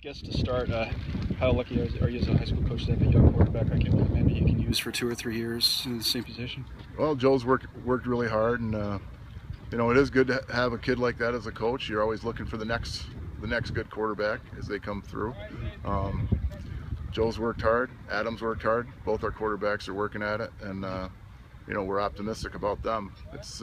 Guess to start, how lucky are you as a high school coach to have a young quarterback like him that you can use for 2 or 3 years in the same position? Well, Joe's worked really hard, and it is good to have a kid like that as a coach. You're always looking for the next good quarterback as they come through. Joe's worked hard. Adam's worked hard. Both our quarterbacks are working at it, and we're optimistic about them. It's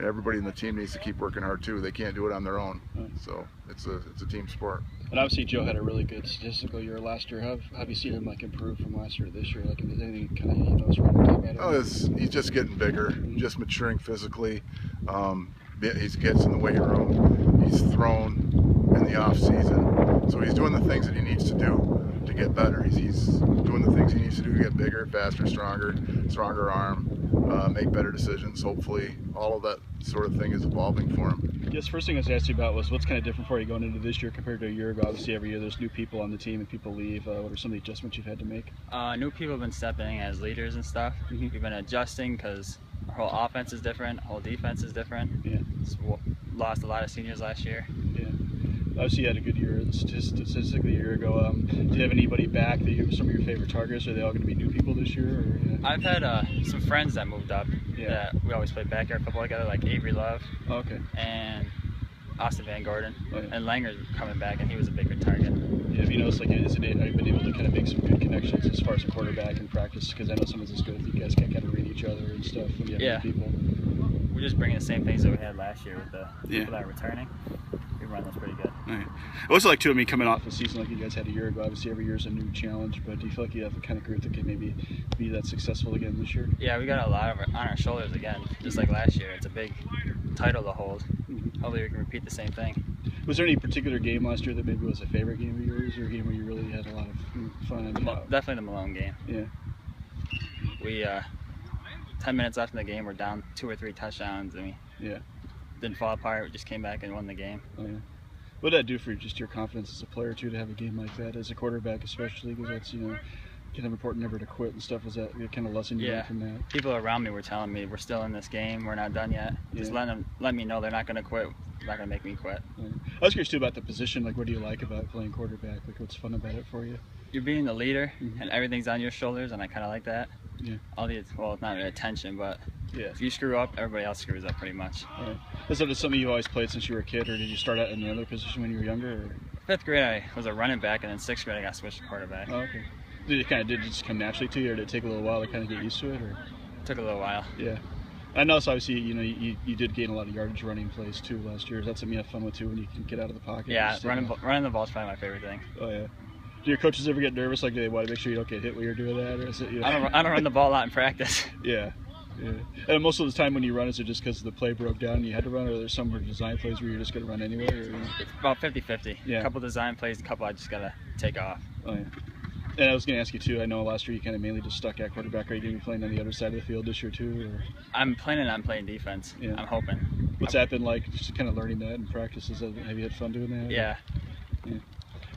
everybody in the team needs to keep working hard too. They can't do it on their own, so it's a team sport. And obviously Joe had a really good statistical year last year. How have you seen him improve from last year to this year? Is there anything kind of noticed right about it? Oh, he's just getting bigger, just maturing physically. He gets in the weight room. He's thrown in the off season, so he's doing the things that he needs to do to get better. He's doing the things he needs to do to get bigger, faster, stronger arm, make better decisions. Hopefully, all of that sort of thing is evolving for him. Yes, first thing I was asked you about was what's kind of different for you going into this year compared to a year ago. Obviously, every year there's new people on the team and people leave. What are some of the adjustments you've had to make? New people have been stepping in as leaders and stuff. We've been adjusting because our whole offense is different, our whole defense is different. Yeah. Lost a lot of seniors last year. Yeah. Obviously, you had a good year statistically a year ago. Do you have anybody back that some of your favorite targets? Are they all going to be new people this year? Or, yeah? I've had some friends that moved up. Yeah. That we always played backyard football together, like Avery Love. Oh, okay. And Austin Van Gordon. Oh, yeah. And Langer's coming back, and he was a bigger target. Yeah, have you noticed, have you been able to kind of make some good connections as far as a quarterback in practice? Because I know some of this is good. You guys can kind of read each other and stuff when you have new people. We're just bringing the same things that we had last year with the people that are returning. We run those pretty good. Right. What's it like too? Coming off a season like you guys had a year ago, obviously every year is a new challenge, but do you feel like you have the kind of group that can maybe be that successful again this year? Yeah, we got a lot on our shoulders again, just like last year. It's a big title to hold. Hopefully we can repeat the same thing. Was there any particular game last year that maybe was a favorite game of yours, or a game where you really had a lot of fun? Definitely the Malone game. Yeah. We 10 minutes left in the game, we're down 2 or 3 touchdowns, and we didn't fall apart. We just came back and won the game. Oh, yeah. What did that do for just your confidence as a player too, to have a game like that as a quarterback, especially because that's kind of important never to quit and stuff? Was that kind of lesson you learned from that? People around me were telling me we're still in this game, we're not done yet. Just let me know they're not going to quit. They're not going to make me quit. Yeah. I was curious too about the position. What do you like about playing quarterback? What's fun about it for you? You're being the leader, and everything's on your shoulders, and I kind of like that. Yeah. It's not attention, but yeah. If you screw up, everybody else screws up pretty much. Right. Is that something you've always played since you were a kid, or did you start out in another position when you were younger? Or? 5th grade, I was a running back, and then 6th grade, I got switched to quarterback. Oh, okay. Did it just come naturally to you, or did it take a little while to kind of get used to it? Or? It took a little while. Yeah. I know, so obviously, you did gain a lot of yardage running plays too last year. Is that something you have fun with too, when you can get out of the pocket? Yeah, running the ball is probably my favorite thing. Oh yeah. Do your coaches ever get nervous? Do they want to make sure you don't get hit while you're doing that, or is it? I don't run the ball a lot in practice. Yeah. Yeah. And most of the time when you run, is it just because the play broke down and you had to run, or there's some design plays where you're just going to run anyway? Or? It's about 50-50. Yeah. A couple design plays, a couple I just got to take off. Oh, yeah. And I was going to ask you too, I know last year you kind of mainly just stuck at quarterback. Are you going to be playing on the other side of the field this year too? Or? I'm planning on playing defense. Yeah. I'm hoping. What's that been like, just kind of learning that in practice? Have you had fun doing that? Yeah.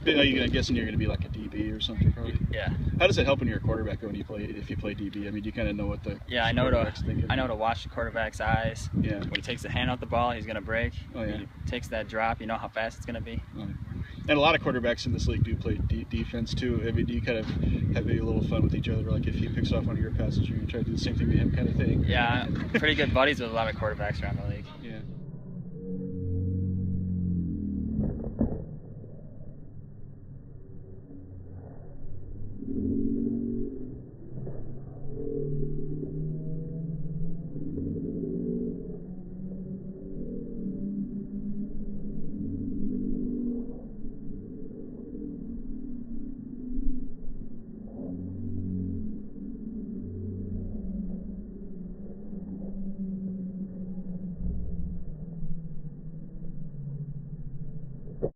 I'm guessing you're going to be like a DB or something, probably. Yeah. How does it help when you're a quarterback if you play DB? Do you kind of know what the I know to watch the quarterback's eyes. Yeah. When he takes the hand out the ball, he's going to break. Oh, yeah. When he takes that drop, you know how fast it's going to be. Oh, yeah. And a lot of quarterbacks in this league do play defense too. Do you kind of have a little fun with each other? Like if he picks off one of your passes, you're going to try to do the same thing to him, kind of thing? Yeah, pretty good buddies with a lot of quarterbacks around the league. Yeah.